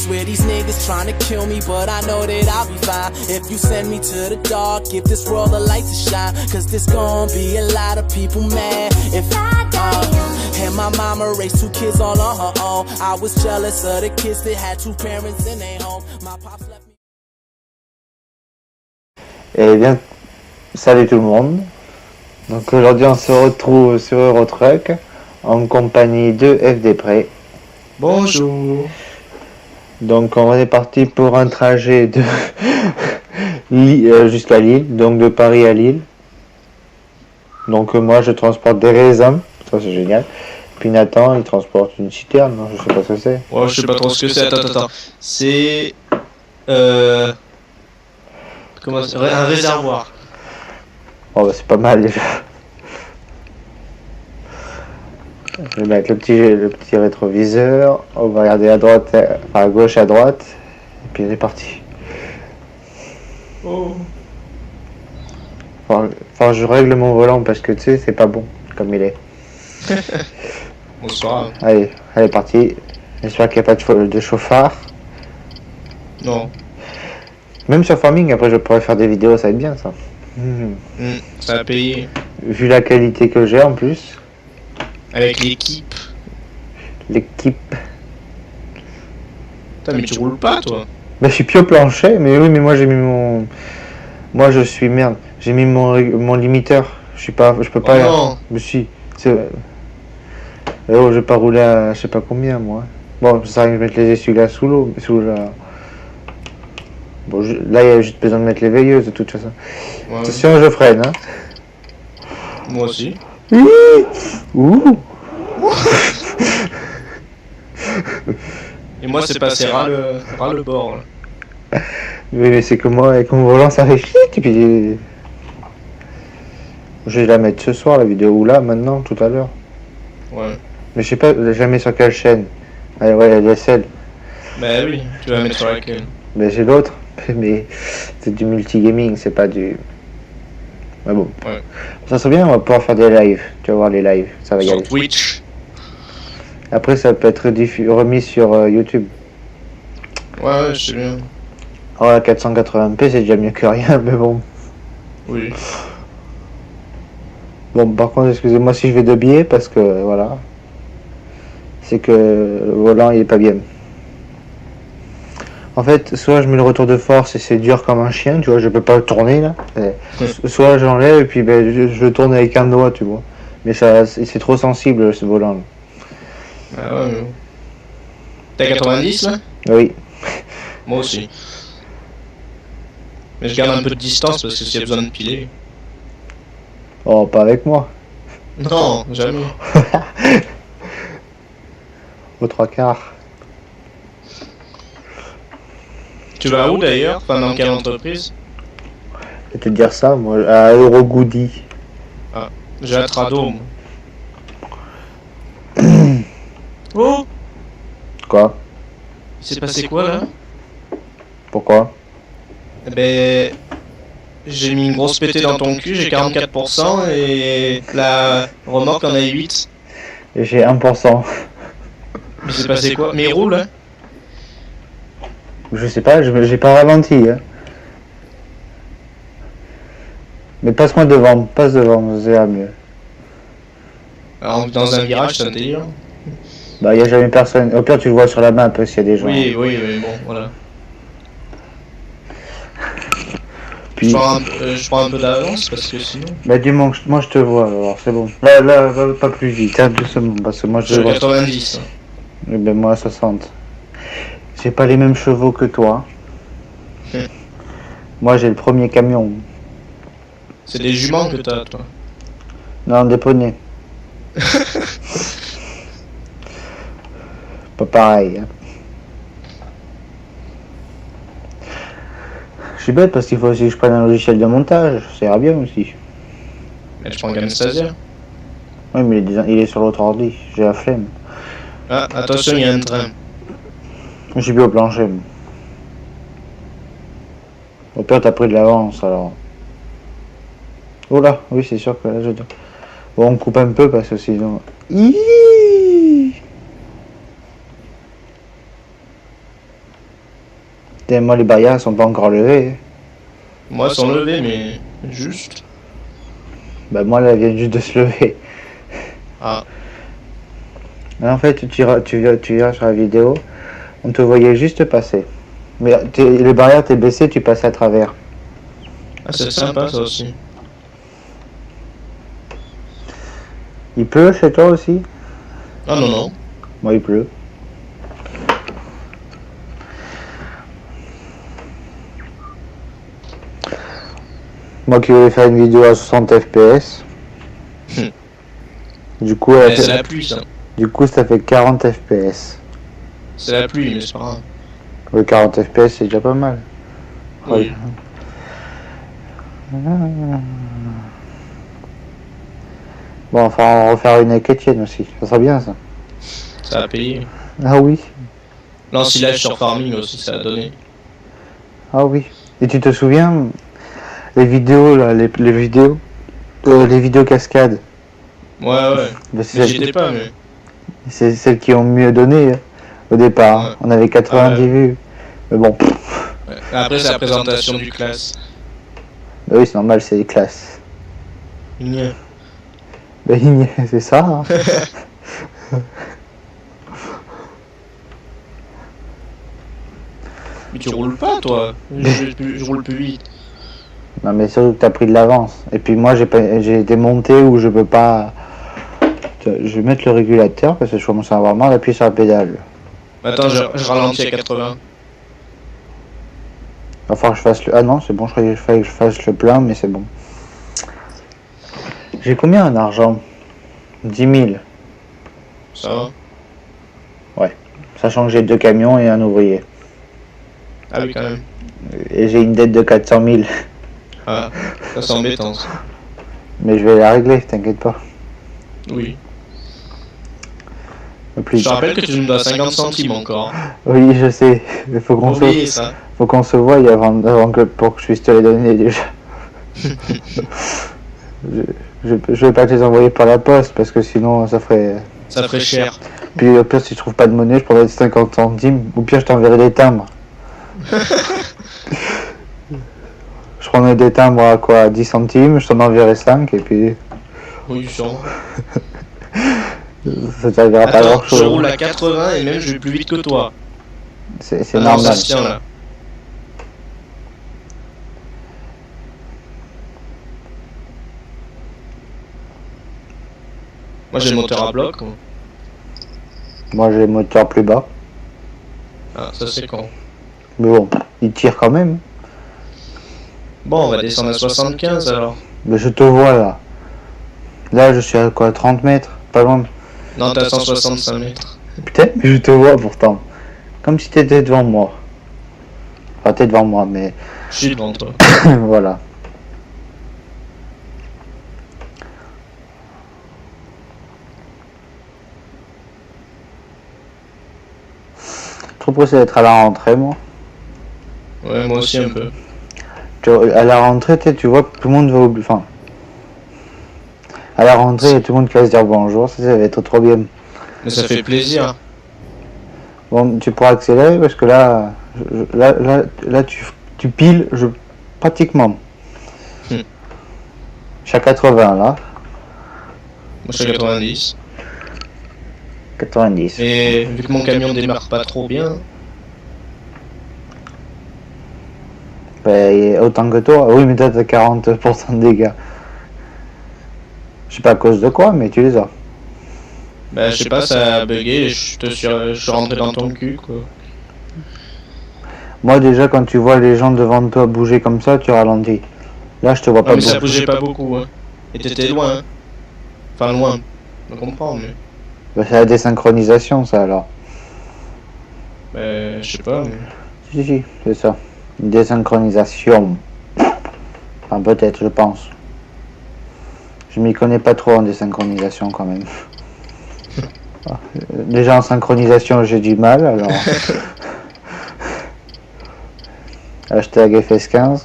swear these niggas trying to kill me, but I know that I'll be fine. If you send me to the dark, give this world a light to shine. Cause there's gonna be a lot of people mad if I die. And my mama raised 2 kids all on her own. I was jealous of the kids that had 2 parents in their home. My pops left me. Eh bien, salut tout le monde. Donc aujourd'hui on se retrouve sur Eurotruck en compagnie de FD Pré. Bonjour. Donc on est parti pour un trajet de jusqu'à Lille, donc de Paris à Lille. Donc moi je transporte des raisins, ça c'est génial. Puis Nathan il transporte une citerne, non, je sais pas ce que c'est. Ouais, je sais pas trop ce que c'est. Attends. C'est un réservoir. Oh bah c'est pas mal déjà. Je vais mettre le petit rétroviseur, on va regarder à droite, à gauche, à droite, et puis on est parti. Oh. Enfin, je règle mon volant parce que tu sais, c'est pas bon comme il est. Bonsoir. Allez, parti. J'espère qu'il n'y a pas de chauffard. Non. Même sur Farming, après je pourrais faire des vidéos, ça va être bien ça. Ça a payé. Vu la qualité que j'ai en plus. Avec l'équipe. L'équipe. Putain, mais tu roules pas, toi? Bah, je suis pied au plancher, mais oui, mais moi j'ai mis mon. Moi je suis merde. J'ai mis mon limiteur. Je peux pas. Non. Je suis. Oh, je vais pas rouler à je sais pas combien moi. Bon, ça arrive de mettre les essuie-glaces sous l'eau, sous la. Bon, là il y a juste besoin de mettre les veilleuses de toute façon. Ouais. Attention, je freine, hein. Moi aussi. Ouh. Et moi, c'est passé ras le bord. Là. Oui, mais c'est que moi, avec mon volant, ça fait chut, et puis. Je vais la mettre ce soir, la vidéo, ou là, maintenant, tout à l'heure. Ouais. Mais je sais pas, jamais sur quelle chaîne. Ah ouais, elle est celle. Bah oui, tu vas mettre sur laquelle? Mais j'ai l'autre, mais c'est du multigaming, c'est pas du. Mais bon. Ouais. Ça serait bien, on va pouvoir faire des lives. Tu vas voir les lives, ça va y Sur aller. Twitch. Après, ça peut être remis sur YouTube. Ouais, je sais bien. Ouais, 480p, c'est déjà mieux que rien, mais bon. Oui. Bon, par contre, excusez-moi si je vais de biais, parce que, voilà. C'est que le volant, il est pas bien. En fait, soit je mets le retour de force et c'est dur comme un chien, tu vois, je peux pas le tourner, là. Soit j'enlève et puis ben, je tourne avec un doigt, tu vois. Mais ça, c'est trop sensible, ce volant. Ah ouais, mais... T'as 90, là? Oui. Moi aussi. Mais je garde un peu de distance parce que s'il y a besoin de piler. Oh, pas avec moi. Non, jamais. Aux 3/4. Tu vas où d'ailleurs? Enfin, dans quelle entreprise? Je vais te dire ça, moi, à Eurogoody. Ah, j'ai un Trado, moi. Oh! Quoi? Il s'est passé quoi là? Pourquoi? Eh ben... J'ai mis une grosse pétée dans ton cul, j'ai 44% et la remorque en a 8. Et j'ai 1%. Mais c'est passé quoi? Mais il roule, hein? Je sais pas, j'ai pas ralenti. Hein. Mais passe devant, ça ira mieux. Alors, dans un virage, c'est intelligent. Bah, y a jamais personne. Au pire, tu le vois sur la map s'il y a des gens. Oui, mais bon, voilà. Puis... Je prends un peu d'avance parce que sinon... Bah dis moi je te vois alors, c'est bon. Là, va pas plus vite, hein, doucement, parce que moi je suis vois... 90. Et ben moi 60. J'ai pas les mêmes chevaux que toi. Moi j'ai le premier camion. C'est des juments que t'as, toi? Non, des poneys. Pas pareil. Hein. Je suis bête parce qu'il faut aussi que je prenne un logiciel de montage, ça ira bien aussi. Mais je prends Camtasia. Oui, mais il est sur l'autre ordi, j'ai la flemme. Ah, attention, il y a un train. Je suis bien au plancher. Moi. Au pire, t'as pris de l'avance alors. Oh là, oui, c'est sûr que là je dois. Bon, on coupe un peu parce que sinon. Moi, les barrières sont pas encore levées. Moi, sans lever, mais juste. Bah, moi, là, elle vient juste de se lever. Ah, Mais en fait, tu verras sur la vidéo, on te voyait juste passer. Mais les barrières, t'es baissé, tu passes à travers. ah c'est sympa ça aussi. Il pleut chez toi aussi? Ah non, non. Moi, il pleut. Moi qui voulais faire une vidéo à 60 fps. Du coup, C'est la pluie, ça. du coup, ça fait 40 fps. C'est la pluie, mais c'est pas grave. Le 40 fps, c'est déjà pas mal. Oui. Bon, enfin, on va refaire une avec Etienne aussi. Ça sera bien, ça. Ça a payé. Ah oui. L'ensilage sur Farming aussi, ça a donné. Ah oui. Et tu te souviens, les vidéos, là, les vidéos, les vidéos cascades. Ouais, ouais. Bah, c'est Mais celles, j'y étais pas, mais. c'est celles qui ont mieux donné hein, au départ. Ouais. On avait 90 Ah ouais. vues. Mais bon, Ouais. Après, c'est la présentation du classe. bah oui, c'est normal, c'est les classes. Gna. Bah, c'est ça. Hein. Mais tu roules pas, toi. Je roule plus vite. Non, mais surtout que t'as pris de l'avance. Et puis moi, j'ai été monté où je peux pas. Je vais mettre le régulateur parce que je commence à avoir mal d'appuyer sur la pédale. Attends, je ralentis à 80. Il va falloir que je fasse le. Ah non, c'est bon, je croyais qu'il fallait que je fasse le plein, mais c'est bon. J'ai combien en argent? 10 000. Ça va? Sachant que j'ai 2 camions et un ouvrier. Ah oui, quand même. Et j'ai une dette de 400 000. Ah, ça c'est embêtant. Ça. Mais je vais la régler, t'inquiète pas. Oui. Le plus... Je te rappelle que tu nous dois 50 centimes encore. Oui, je sais. Il faut qu'on Oubliez ça. faut qu'on se voie avant que, pour que je puisse te les donner déjà. Je vais pas te les envoyer par la poste parce que sinon ça ferait... Ça ferait cher. Puis au pire, si je trouve pas de monnaie, je prendrai 50 centimes. Ou pire, je t'enverrai des timbres. Je prendrai des timbres à quoi? 10 centimes, je t'en enverrai 5 et puis Oui, sûrement. ça t'arrivera pas Attends, grand je chose. roule à 80 et même je vais plus vite que toi. C'est Ah non, normal. ça se tient là. Moi j'ai le moteur à bloc. Moi. Moi j'ai le moteur plus bas. Ah, ça c'est con. Mais bon, il tire quand même. Bon, on va descendre à 75 alors. Mais je te vois là. Là, je suis à quoi? 30 mètres? Pas loin. Non, t'es à 165 mètres. Putain, mais je te vois pourtant. Comme si t'étais devant moi. Enfin, t'es devant moi, mais Je suis devant toi. voilà. Trop pressé d'être à la rentrée, moi. Ouais, moi aussi un peu. À la rentrée, tu vois que tout le monde va oublier. Enfin, à la rentrée, il y a tout le monde qui va se dire bonjour, ça va être trop bien. Mais ça fait plaisir. Bon, tu pourras accélérer parce que là, là tu piles, pratiquement. Hmm. Je suis à 80 là. Moi je suis à 90. 90. Et vu que mon camion démarre pas trop bien, Ben, autant que toi. Oui, mais toi, t'as 40% de dégâts. Je sais pas à cause de quoi, mais tu les as. bah je sais pas, ça a bugué et je suis rentré dans ton cul quoi. Moi, déjà, quand tu vois les gens devant toi bouger comme ça, tu ralentis. Là, je te vois Non, pas mais ça bouger. bougeait pas beaucoup. Hein. Et t'étais loin. Hein. Enfin loin. Je comprends, mais. Ben, c'est la désynchronisation, ça, alors. Bah je sais pas, mais. Si, c'est ça. Une désynchronisation. Enfin, peut-être, je pense. Je m'y connais pas trop en désynchronisation, quand même. Déjà, en synchronisation, j'ai du mal, alors... Hashtag FS15.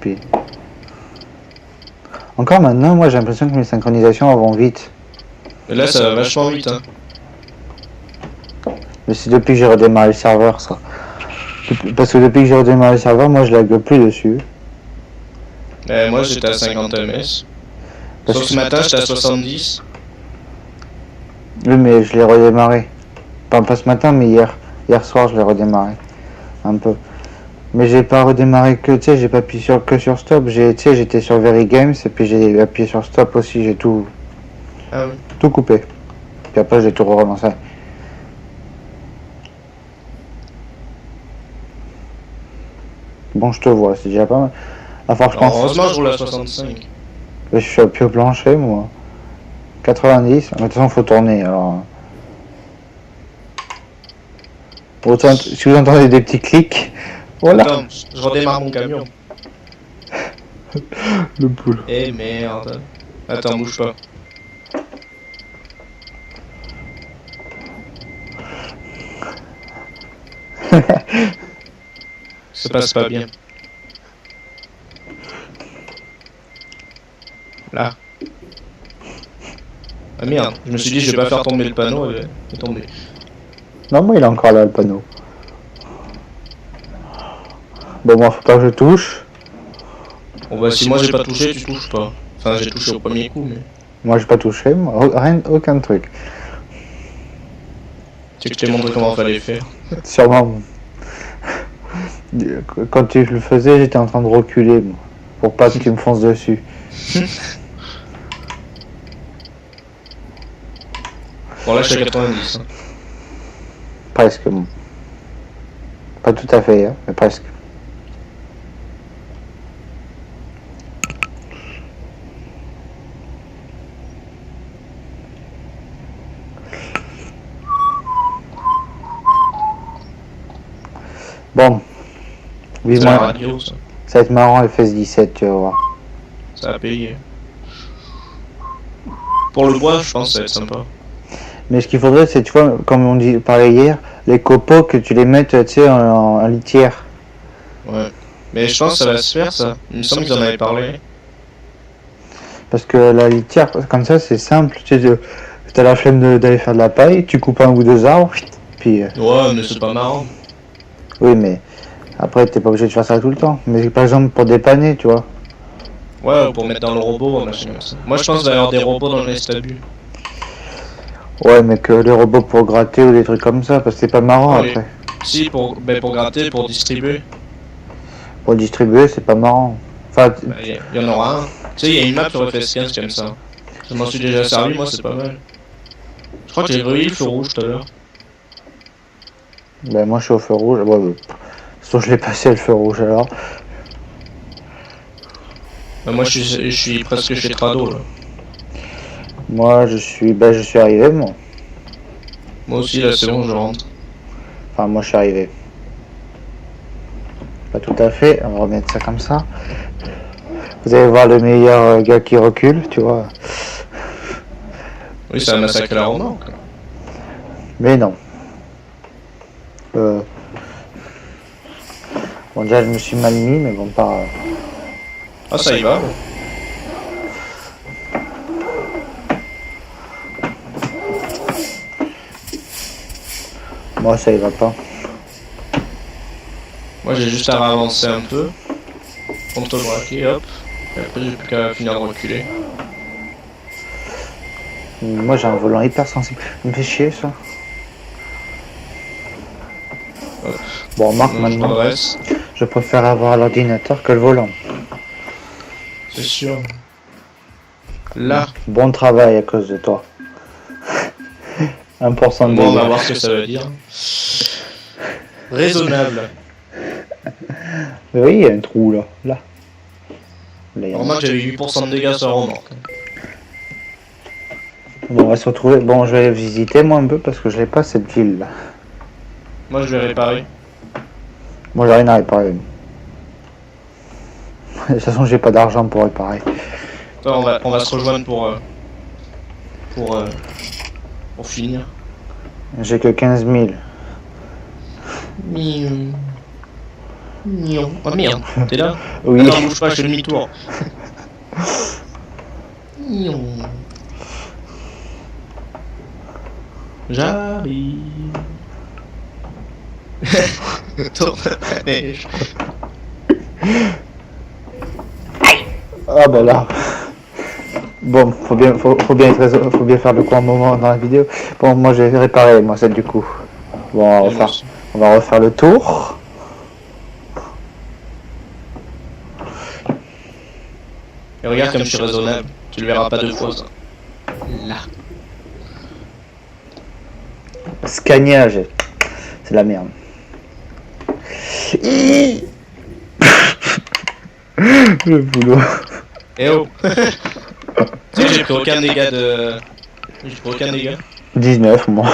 Puis... Encore maintenant, moi, j'ai l'impression que mes synchronisations vont vite. Mais là ça va vachement vite. Hein. Mais c'est depuis que j'ai redémarré le serveur, ça. Parce que depuis que j'ai redémarré le serveur, moi je lag plus dessus. Moi j'étais à 50 ms. Parce Sauf ce matin j'étais à 70. Oui, mais je l'ai redémarré. Pas ce matin, mais hier. Hier soir, je l'ai redémarré. Un peu. Mais j'ai pas redémarré que, tu sais, j'ai pas appuyé que sur stop. Tu sais, j'étais sur Very Games et puis j'ai appuyé sur stop aussi. J'ai tout coupé. Puis après, j'ai tout relancé. Bon, je te vois, c'est déjà pas mal. Enfin, je pense. Heureusement, je roule à 65. Je suis appuyé au plancher, moi. 90. De toute façon, faut tourner, alors. Autant, si vous entendez des petits clics, voilà. Attends, je redémarre mon camion. Le poule. Eh merde. Attends, bouge pas. Ça passe pas bien. Là. Ah merde, je me suis dit je vais pas faire tomber le panneau, il est tombé. Non, moi il est encore là le panneau. Bon, moi faut pas que je touche. Bon bah si moi j'ai pas touché, tu touches pas. Enfin j'ai touché au premier coup mais... Moi j'ai pas touché, moi, rien, aucun truc. Tu sais que je t'ai montré comment fallait faire. Sûrement. Quand tu le faisais, j'étais en train de reculer, moi, pour pas que tu me fonces dessus. Bon là je suis à 90. Hein. Presque. Bon. Pas tout à fait, hein, mais presque. Bon. Vivement. Radio, ça. Ça va être marrant FS17, tu vas voir. Ça a payé. Pour le bois, je pense que ça va être sympa. Mais ce qu'il faudrait, c'est, tu vois, comme on dit, parlait hier, les copeaux, que tu les mettes, tu sais, en litière. Ouais. Mais je pense que ça va se faire, ça. Il me semble qu'ils en avaient parlé. Parce que la litière, comme ça, c'est simple. Tu sais, t'as la flemme d'aller faire de la paille, tu coupes un ou deux arbres, puis... Ouais, mais c'est pas marrant. Oui, mais après, t'es pas obligé de faire ça tout le temps. Mais par exemple, pour dépanner, tu vois. Ouais, ou pour mettre dans le robot, machin comme ça. Moi, je pense qu'il va y avoir des robots dans les stabus. Ouais, mais que les robots pour gratter ou des trucs comme ça, parce que c'est pas marrant Ouais, après. Si, pour gratter, pour distribuer. Pour distribuer, c'est pas marrant. Enfin, Il y en aura un. Tu sais, il y a une map sur FS15 comme ça. Je m'en suis déjà servi, moi, c'est pas mal. Je crois que j'ai revu le feu rouge tout à l'heure. ben moi je suis au feu rouge. Ouais, sauf que je l'ai passé le feu rouge alors. Moi, je suis presque chez Trado, là. Moi je suis arrivé, moi. Moi aussi, là, c'est bon, je rentre. Enfin, moi je suis arrivé. Pas tout à fait, on va remettre ça comme ça. Vous allez voir le meilleur gars qui recule, tu vois. Oui, c'est un massacre à la remorque. Mais non. Bon, déjà je me suis mal mis, mais bon, pas... Ah, ça y va. Moi ça y va pas. Moi, j'ai juste à avancer un peu. Contrôle braqué, hop. Et après, j'ai plus qu'à finir de reculer. Moi j'ai un volant hyper sensible. Il me fait chier ça. Hop. Bon, remarque Donc, maintenant, je redresse. je préfère avoir l'ordinateur que le volant. C'est sûr. Là. Bon travail à cause de toi. 1% de Bon, on va dégâts. voir ce que ça veut dire. Raisonnable. Mais oui, il y a un trou là. Là, il y a un- Normalement, j'avais 8% de dégâts sur la remorque. Bon, on va se retrouver. Bon, je vais visiter moi un peu parce que je n'ai pas cette ville là. Moi, je vais réparer. Moi, j'ai rien à réparer. De toute façon, j'ai pas d'argent pour réparer. Attends, on va se rejoindre pour finir. J'ai que 15 000. Miaou. Miaou. Oh merde, t'es là? Oui. Attends, bouge pas, je fais demi-tour. Miaou. J'arrive. Tour de manège. Ah bah là. Bon, faut bien faire le court moment dans la vidéo. Bon, moi j'ai réparé moi celle du coup. Bon, on va refaire le tour. Et regarde comme je suis raisonnable. Tu le verras pas deux fois ça. Là. Scania, c'est la merde. Le boulot. Eh oh. Tu sais que j'ai pris aucun dégât de... J'ai pris aucun dégât. 19 moi.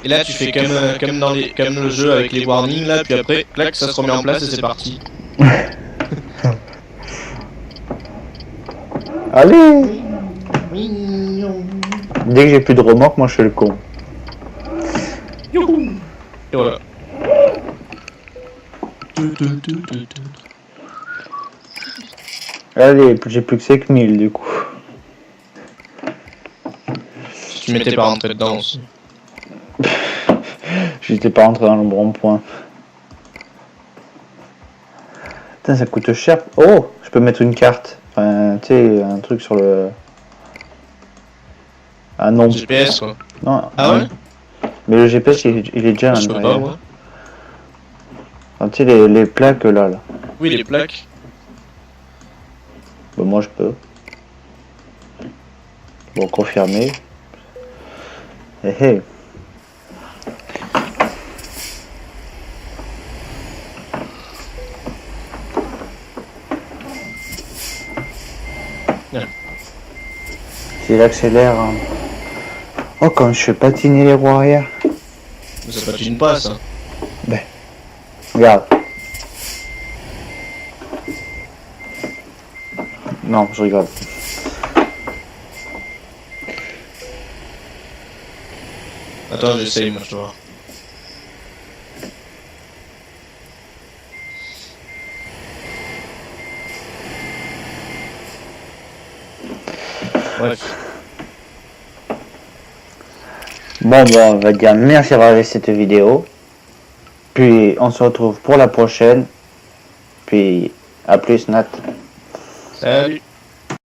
Et là tu fais comme dans les... comme le jeu avec les warnings là, puis après, clac, ça se remet en place et c'est parti. Allez. Dès que j'ai plus de remorque, moi je suis le con. Et voilà. Allez, j'ai plus que 5000 du coup. Si tu m'étais pas rentré dedans aussi. J'étais pas rentré dans le bon point. Putain, ça coûte cher. Oh, je peux mettre une carte. Enfin, tu sais, un truc sur le... Ah non. GPS quoi. Non. Ah ouais? Mais le GPS, il est déjà à Je peux pas, l'intérieur. ouais. Ah, tu sais, les plaques là. Oui, les plaques. Bah, moi, je peux. Bon, confirmer. Eh hey. Ouais. Si j'accélère... Hein. Oh, quand je fais patiner les roues arrière. Mais ça patine pas ça. Ben, regarde. Non, je rigole. Attends, j'essaye moi, je vois. Bref. Bon, on va dire merci d'avoir regardé cette vidéo. Puis on se retrouve pour la prochaine. Puis à plus Nat. Salut.